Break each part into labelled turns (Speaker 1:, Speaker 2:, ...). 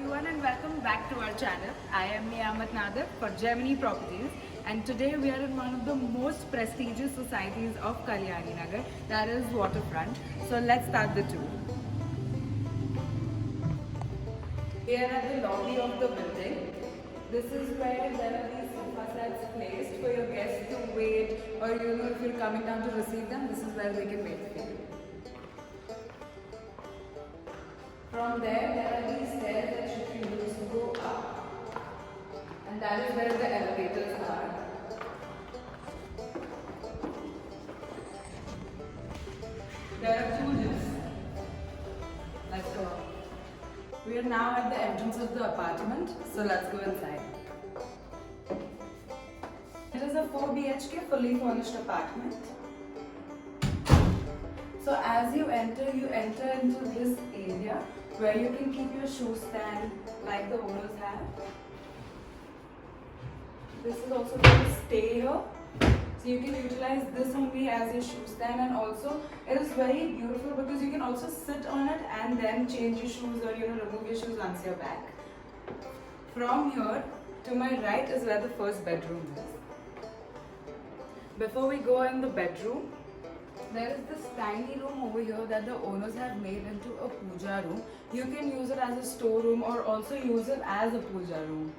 Speaker 1: everyone and welcome back to our channel. I am NIYAMAT Nadir for GEMINI Properties, and today we are in one of the most prestigious societies of Kalyani Nagar, that is Waterfront. So let's start the tour. We are at the lobby of the building. This is where there are these sofa sets placed for your guests to wait, or if you're coming down to receive them, this is where they can wait for you. From there are these stairs that you can use to go up, and that is where the elevators are. There are two lifts. Let's go up. We are now at the entrance of the apartment, so let's go inside. It is a 4 BHK fully furnished apartment. So as you enter into this area where you can keep your shoe stand like the owners have. This is also going to stay here. So you can utilize this only as your shoe stand, and also it is very beautiful because you can also sit on it and then change your shoes or remove your shoes once you're back. From here to my right is where the first bedroom is. Before we go in the bedroom, there is this tiny room over here that the owners have made into a puja room. You can use it as a storeroom or also use it as a puja room.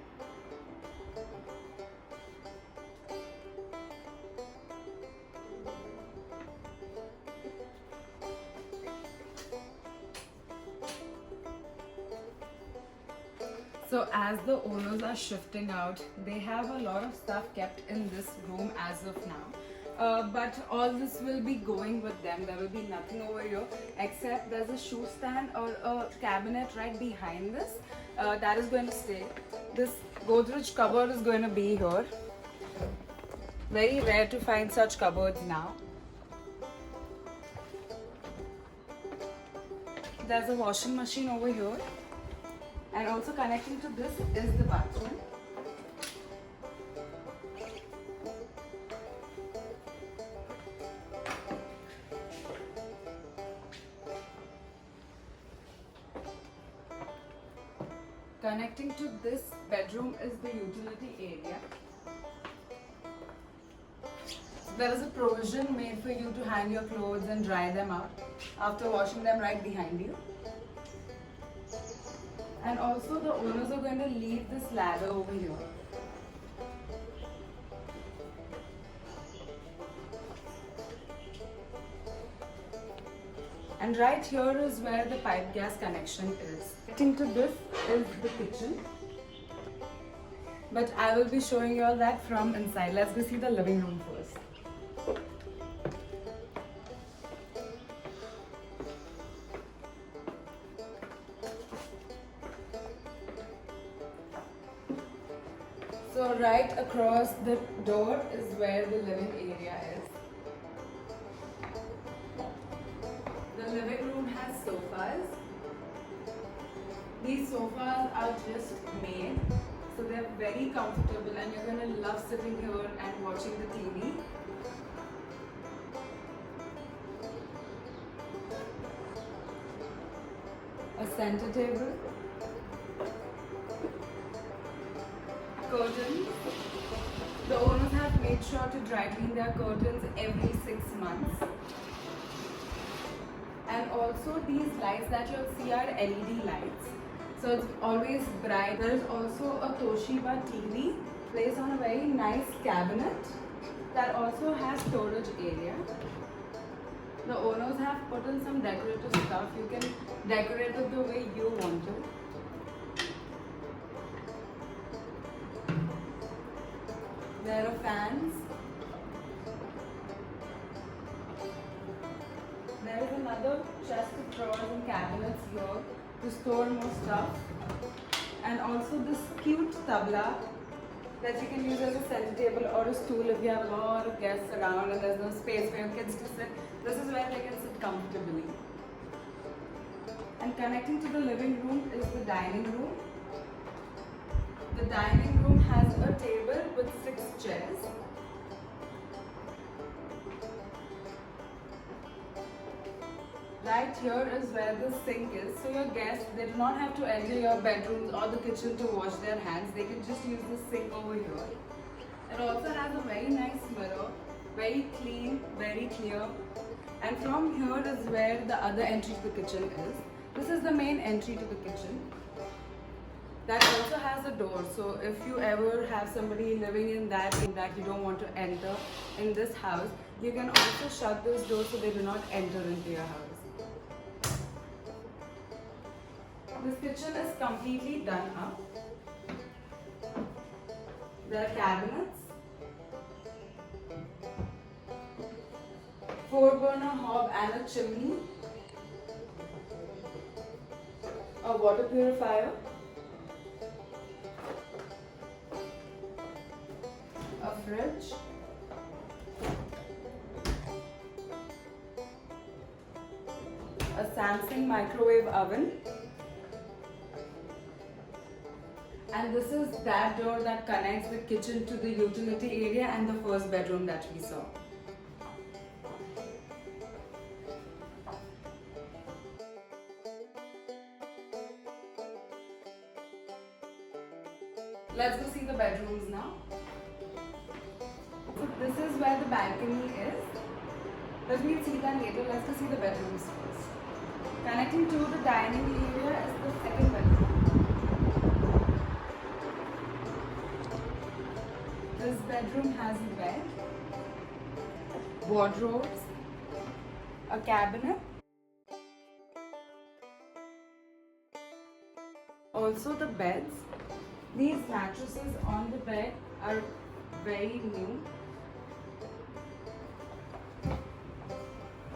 Speaker 1: So as the owners are shifting out, they have a lot of stuff kept in this room as of now. But all this will be going with them. There will be nothing over here except there's a shoe stand or a cabinet right behind this. That is going to stay. This Godrej cupboard is going to be here. Very rare to find such cupboards now. There's a washing machine over here. And also connecting to this is the bathroom. Connecting to this bedroom is the utility area. There is a provision made for you to hang your clothes and dry them out after washing them right behind you. And also the owners are going to leave this ladder over here. And right here is where the pipe gas connection is. Connecting to this is the kitchen. But I will be showing you all that from inside. Let's go see the living room first. So right across the door is where the living area is. The living room has sofas. These sofas are just made, so they're very comfortable and you're going to love sitting here and watching the TV. A center table. Curtains. The owners have made sure to dry clean their curtains every 6 months. And also these lights that you'll see are LED lights. So it's always bright. There is also a Toshiba TV placed on a very nice cabinet that also has storage area. The owners have put in some decorative stuff. You can decorate it the way you want to. There are fans. There is another chest of drawers and cabinets here to store more stuff. And also this cute tabla that you can use as a center table or a stool if you have a lot of guests around and there's no space for your kids to sit. This is where they can sit comfortably. And connecting to the living room is the dining room. The dining room has a table with 6 chairs. Right here is where the sink is. So your guests, they do not have to enter your bedrooms or the kitchen to wash their hands. They can just use the sink over here. It also has a very nice mirror, very clean, very clear. And from here is where the other entry to the kitchen is. This is the main entry to the kitchen. That also has a door, so if you ever have somebody living in that you don't want to enter in this house, you can also shut this door so they do not enter into your house. This kitchen is completely done up. There are cabinets, 4-burner hob and a chimney, a water purifier, a fridge, a Samsung microwave oven, and this is that door that connects the kitchen to the utility area and the first bedroom that we saw. Let's go see the bedrooms now. So this is where the balcony is, but we'll see that later. Let's go see the bedrooms first. Connecting to the dining area is the second bedroom. This bedroom has a bed, wardrobes, a cabinet. Also the beds. These mattresses on the bed are very new.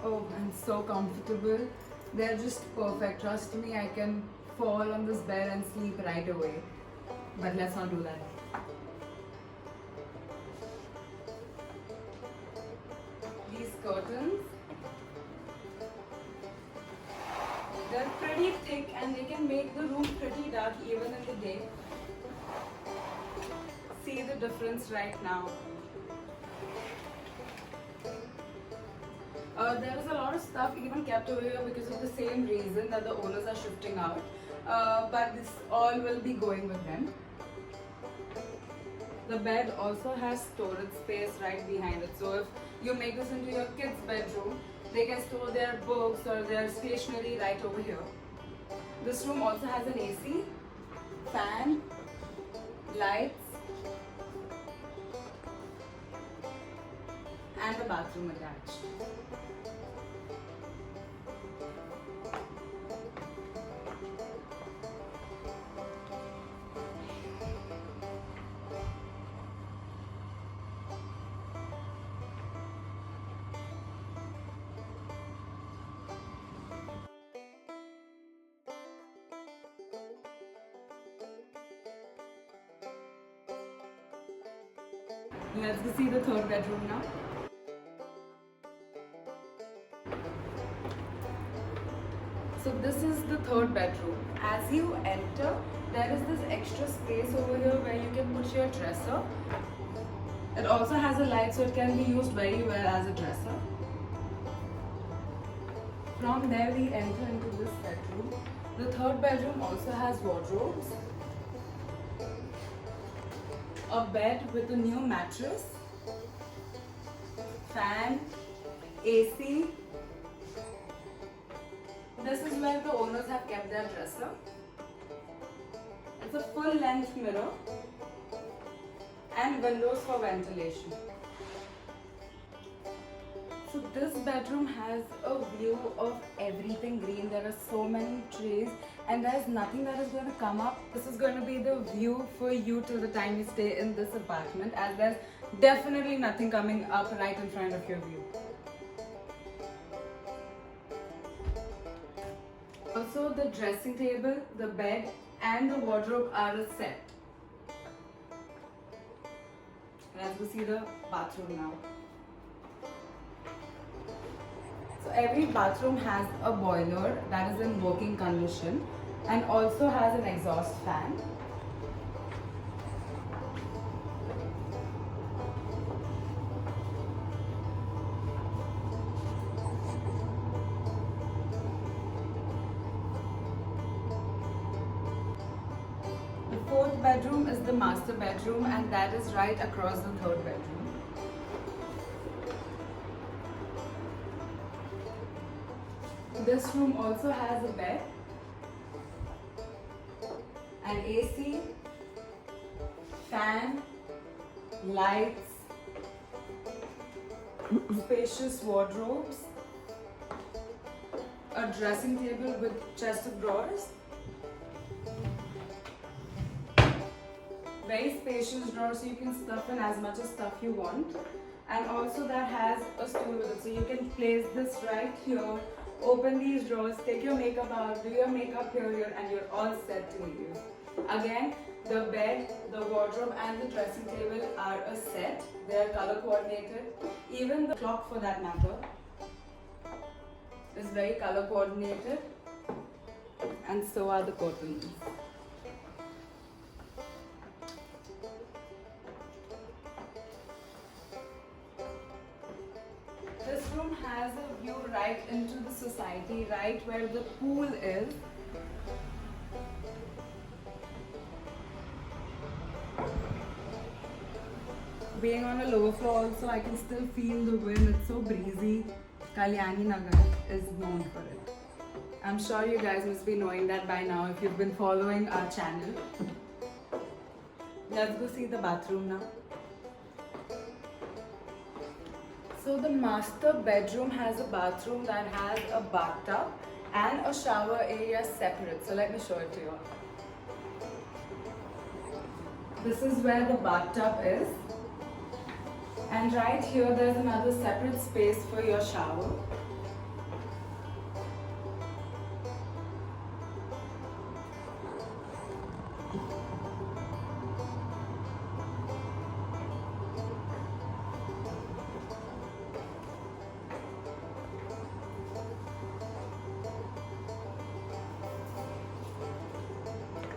Speaker 1: Oh, and so comfortable. They're just perfect. Trust me, I can fall on this bed and sleep right away. But let's not do that. These curtains, they're pretty thick and they can make the room pretty dark even in the day. See the difference right now. There is a lot of stuff even kept over here because of the same reason that the owners are shifting out. But this all will be going with them. The bed also has storage space right behind it. So if you make this into your kids' bedroom, they can store their books or their stationery right over here. This room also has an AC, fan, lights, and a bathroom attached. Let's go see the third bedroom now. So this is the third bedroom. As you enter, there is this extra space over here where you can put your dresser. It also has a light, so it can be used very well as a dresser. From there we enter into this bedroom. The third bedroom also has wardrobes, a bed with a new mattress, fan, AC. This is where the owners have kept their dresser. It's a full length mirror and windows for ventilation. So this bedroom has a view of everything green. There are so many trees and there's nothing that is going to come up. This is going to be the view for you till the time you stay in this apartment, as there's definitely nothing coming up right in front of your view. Also, the dressing table, the bed and the wardrobe are a set. Let's go see the bathroom now. So every bathroom has a boiler that is in working condition and also has an exhaust fan. fourth bedroom is the master bedroom, and that is right across the third bedroom. This room also has a bed, an AC, fan, lights, spacious wardrobes, a dressing table with chest of drawers, very spacious drawers so you can stuff in as much as stuff you want, and also that has a stool with it, so you can place this right here, open these drawers, take your makeup out, do your makeup here, and you're all set to use. Again, the bed, the wardrobe and the dressing table are a set. They are color coordinated. Even the clock, for that matter, is very color coordinated, and so are the curtains. This room has a view right into the society, right where the pool is. Being on a lower floor also, I can still feel the wind. It's so breezy. Kalyani Nagar is known for it. I'm sure you guys must be knowing that by now if you've been following our channel. Let's go see the bathroom now. So the master bedroom has a bathroom that has a bathtub and a shower area separate. So let me show it to you. This is where the bathtub is. And right here there's another separate space for your shower.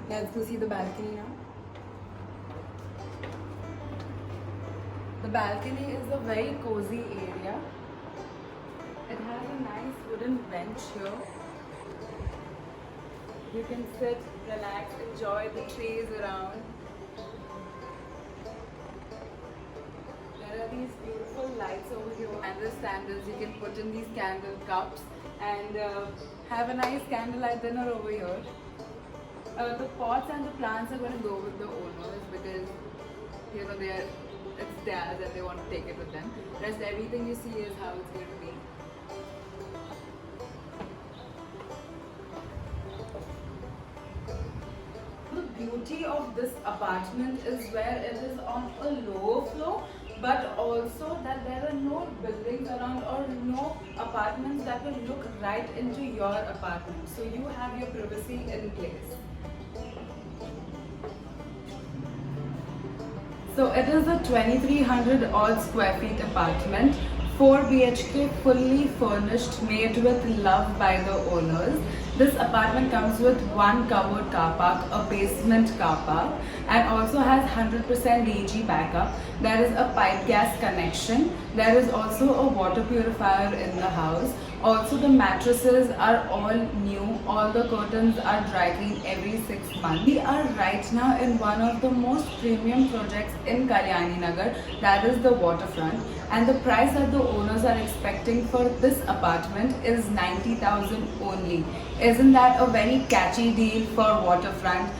Speaker 1: Let's go see the balcony now. The balcony is a very cozy area. It has a nice wooden bench here. You can sit, relax, enjoy the trees around. There are these beautiful lights over here and the standards. You can put in these candle cups and have a nice candlelight dinner over here. The pots and the plants are going to go with the owners because it's theirs and they want to take it with them. Rest everything you see is how it's going to be. The beauty of this apartment is where it is on a lower floor, but also that there are no buildings around or no apartments that will look right into your apartment. So you have your privacy in place. So it is a 2300 odd square feet apartment, 4 BHK, fully furnished, made with love by the owners. This apartment comes with one covered car park, a basement car park, and also has 100% DG backup. There is a pipe gas connection. There is also a water purifier in the house. Also, the mattresses are all new. All the curtains are dry cleaned every 6 months. We are right now in one of the most premium projects in Kalyani Nagar, that is the waterfront. And the price that the owners are expecting for this apartment is 90,000 only. Isn't that a very catchy deal for waterfront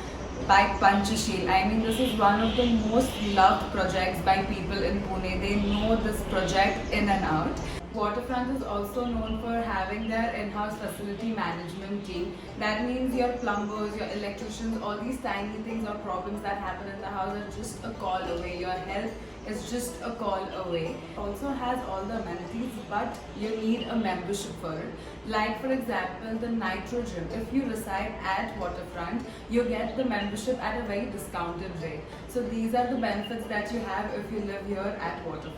Speaker 1: by Panchasheel? I mean, this is one of the most loved projects by people in Pune. They know this project in and out. Waterfront is also known for having their in-house facility management team. That means your plumbers, your electricians, all these tiny things or problems that happen in the house are just a call away. Your health is just a call away. Also has all the amenities, but you need a membership for it. Like for example, the Nitro Gym. If you reside at Waterfront, you get the membership at a very discounted rate. So these are the benefits that you have if you live here at Waterfront.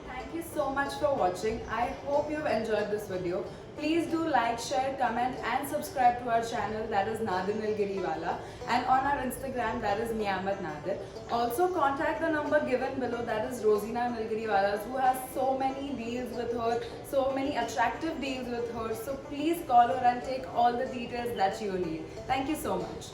Speaker 1: Thank you so much for watching. I hope you've enjoyed this video. Please do like, share, comment and subscribe to our channel, that is Nadir Nilgiriwala, and on our Instagram, that is NIYAMAT Nadir. Also contact the number given below, that is ROZINA Nilgiriwala, who has so many deals with her, so many attractive deals with her. So please call her and take all the details that you need. Thank you so much.